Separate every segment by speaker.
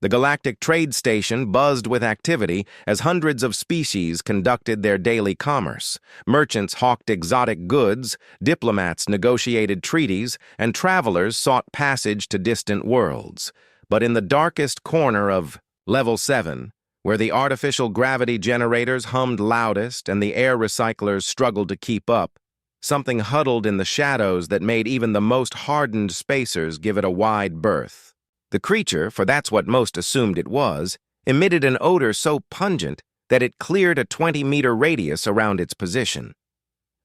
Speaker 1: The galactic trade station buzzed with activity as hundreds of species conducted their daily commerce. Merchants hawked exotic goods, diplomats negotiated treaties, and travelers sought passage to distant worlds. But in the darkest corner of Level 7, where the artificial gravity generators hummed loudest and the air recyclers struggled to keep up, something huddled in the shadows that made even the most hardened spacers give it a wide berth. The creature, for that's what most assumed it was, emitted an odor so pungent that it cleared a 20-meter radius around its position.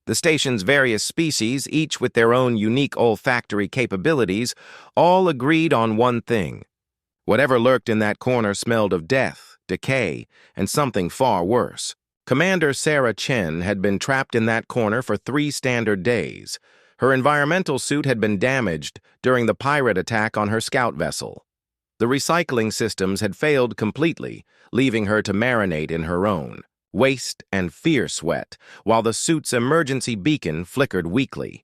Speaker 1: The station's various species, each with their own unique olfactory capabilities, all agreed on one thing. Whatever lurked in that corner smelled of death, decay, and something far worse. Commander Sarah Chen had been trapped in that corner for 3 standard days. Her environmental suit had been damaged during the pirate attack on her scout vessel. The recycling systems had failed completely, leaving her to marinate in her own waste and fear sweat, while the suit's emergency beacon flickered weakly.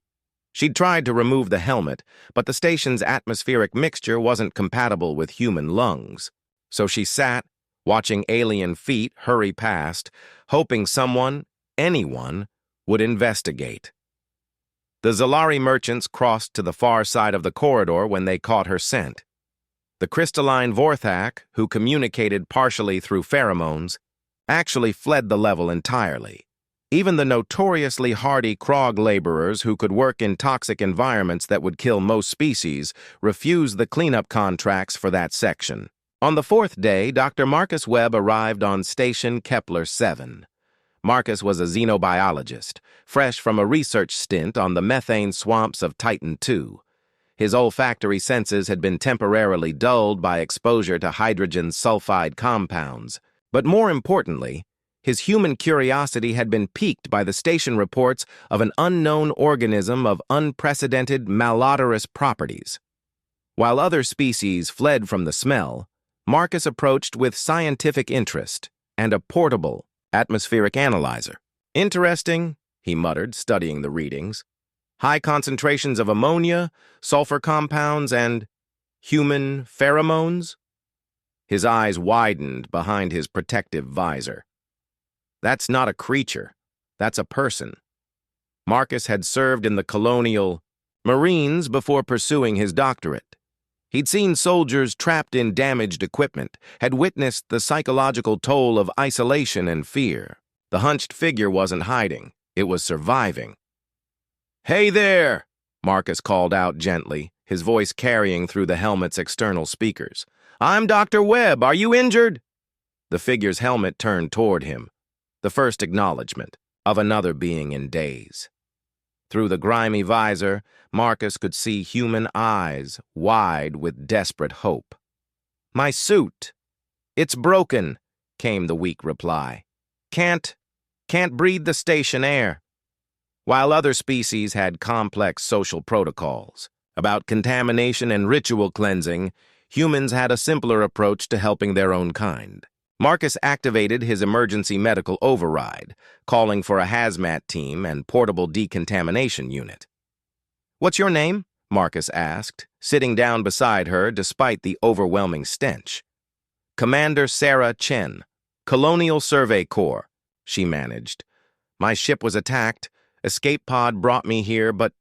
Speaker 1: She'd tried to remove the helmet, but the station's atmospheric mixture wasn't compatible with human lungs. So she sat, watching alien feet hurry past, hoping someone, anyone, would investigate. The Zalari merchants crossed to the far side of the corridor when they caught her scent. The crystalline Vorthak, who communicated partially through pheromones, actually fled the level entirely. Even the notoriously hardy Krog laborers who could work in toxic environments that would kill most species refused the cleanup contracts for that section. On the 4th day, Dr. Marcus Webb arrived on Station Kepler 7. Marcus was a xenobiologist, fresh from a research stint on the methane swamps of Titan II. His olfactory senses had been temporarily dulled by exposure to hydrogen sulfide compounds. But more importantly, his human curiosity had been piqued by the station reports of an unknown organism of unprecedented malodorous properties. While other species fled from the smell, Marcus approached with scientific interest and a portable, atmospheric analyzer. Interesting, he muttered, studying the readings. High concentrations of ammonia, sulfur compounds, and human pheromones? His eyes widened behind his protective visor. That's not a creature. That's a person. Marcus had served in the colonial Marines before pursuing his doctorate. He'd seen soldiers trapped in damaged equipment, had witnessed the psychological toll of isolation and fear. The hunched figure wasn't hiding. It was surviving. "Hey there!" Marcus called out gently, his voice carrying through the helmet's external speakers. "I'm Dr. Webb. Are you injured?" The figure's helmet turned toward him, the first acknowledgement of another being in daze. Through the grimy visor, Marcus could see human eyes wide with desperate hope. "My suit. It's broken," came the weak reply. Can't breathe the station air." While other species had complex social protocols about contamination and ritual cleansing, humans had a simpler approach to helping their own kind. Marcus activated his emergency medical override, calling for a hazmat team and portable decontamination unit. "What's your name?" Marcus asked, sitting down beside her despite the overwhelming stench. "Commander Sarah Chen, Colonial Survey Corps," she managed. "My ship was attacked. Escape pod brought me here, but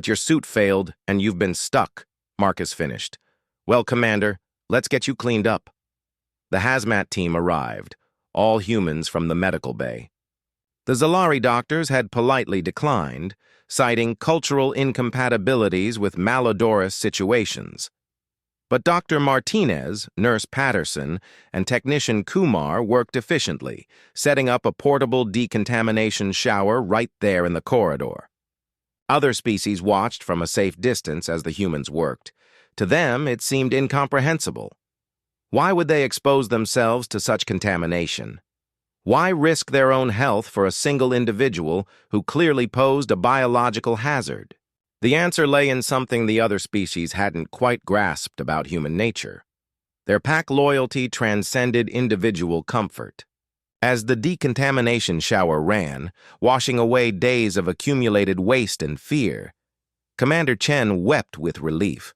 Speaker 1: your suit failed and you've been stuck," Marcus finished. "Well, Commander, let's get you cleaned up." The hazmat team arrived, all humans from the medical bay. The Zalari doctors had politely declined, citing cultural incompatibilities with malodorous situations. But Dr. Martinez, Nurse Patterson, and Technician Kumar worked efficiently, setting up a portable decontamination shower right there in the corridor. Other species watched from a safe distance as the humans worked. To them, it seemed incomprehensible. Why would they expose themselves to such contamination? Why risk their own health for a single individual who clearly posed a biological hazard? The answer lay in something the other species hadn't quite grasped about human nature. Their pack loyalty transcended individual comfort. As the decontamination shower ran, washing away days of accumulated waste and fear, Commander Chen wept with relief.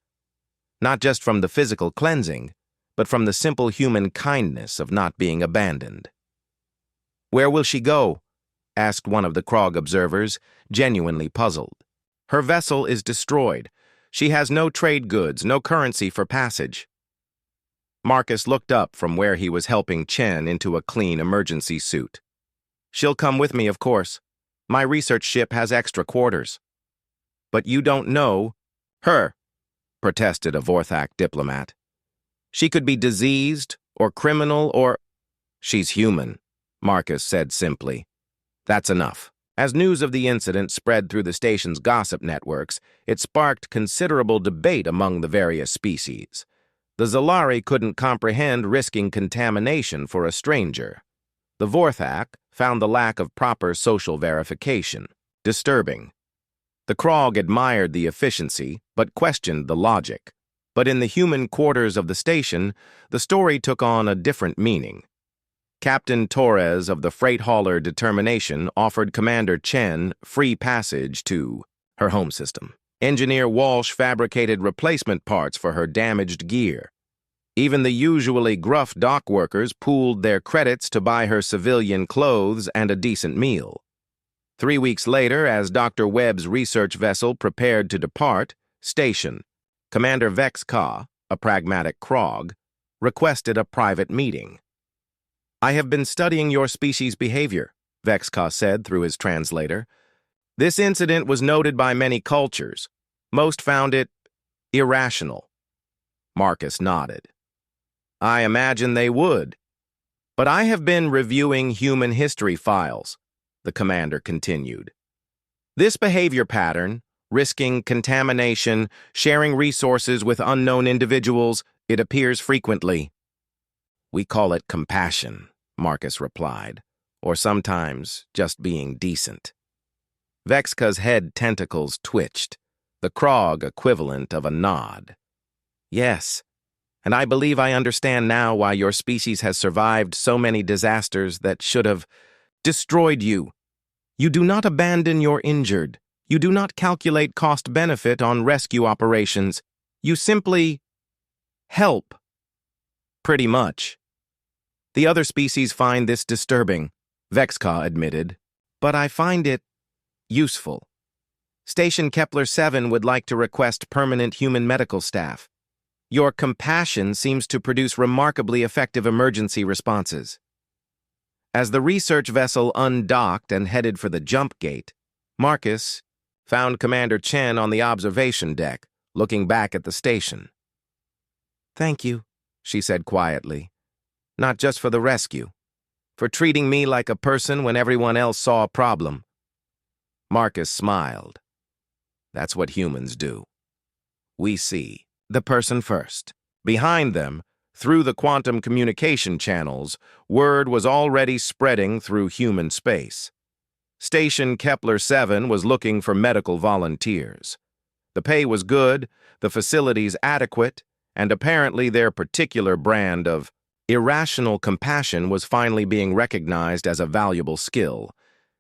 Speaker 1: Not just from the physical cleansing, but from the simple human kindness of not being abandoned. "Where will she go?" asked one of the Krog observers, genuinely puzzled. "Her vessel is destroyed. She has no trade goods, no currency for passage." Marcus looked up from where he was helping Chen into a clean emergency suit. "She'll come with me, of course. My research ship has extra quarters." "But you don't know her," protested a Vorthak diplomat. "She could be diseased or criminal or—" "She's human," Marcus said simply. "That's enough." As news of the incident spread through the station's gossip networks, it sparked considerable debate among the various species. The Zalari couldn't comprehend risking contamination for a stranger. The Vorthak found the lack of proper social verification disturbing. The Krog admired the efficiency, but questioned the logic. But in the human quarters of the station, the story took on a different meaning. Captain Torres of the freight hauler Determination offered Commander Chen free passage to her home system. Engineer Walsh fabricated replacement parts for her damaged gear. Even the usually gruff dock workers pooled their credits to buy her civilian clothes and a decent meal. 3 weeks later, as Dr. Webb's research vessel prepared to depart, station, Commander Vexka, a pragmatic Krog, requested a private meeting. "I have been studying your species' behavior," Vexka said through his translator. "This incident was noted by many cultures. Most found it irrational." Marcus nodded. "I imagine they would. But I have been reviewing human history files," the commander continued. "This behavior pattern, risking contamination, sharing resources with unknown individuals, it appears frequently." "We call it compassion," Marcus replied, "or sometimes just being decent." Vexka's head tentacles twitched, the Krog equivalent of a nod. "Yes, and I believe I understand now why your species has survived so many disasters that should have destroyed you. You do not abandon your injured. You do not calculate cost-benefit on rescue operations. You simply help. Pretty much." "The other species find this disturbing," Vexka admitted, "but I find it useful. Station Kepler-7 would like to request permanent human medical staff. Your compassion seems to produce remarkably effective emergency responses." As the research vessel undocked and headed for the jump gate, Marcus found Commander Chen on the observation deck, looking back at the station. "Thank you," she said quietly. "Not just for the rescue, for treating me like a person when everyone else saw a problem." Marcus smiled. "That's what humans do. We see the person first." Behind them, through the quantum communication channels, word was already spreading through human space. Station Kepler-7 was looking for medical volunteers. The pay was good, the facilities adequate, and apparently their particular brand of irrational compassion was finally being recognized as a valuable skill.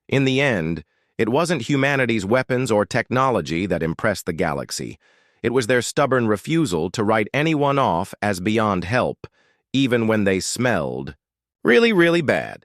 Speaker 1: In the end, it wasn't humanity's weapons or technology that impressed the galaxy. It was their stubborn refusal to write anyone off as beyond help, even when they smelled really, really bad.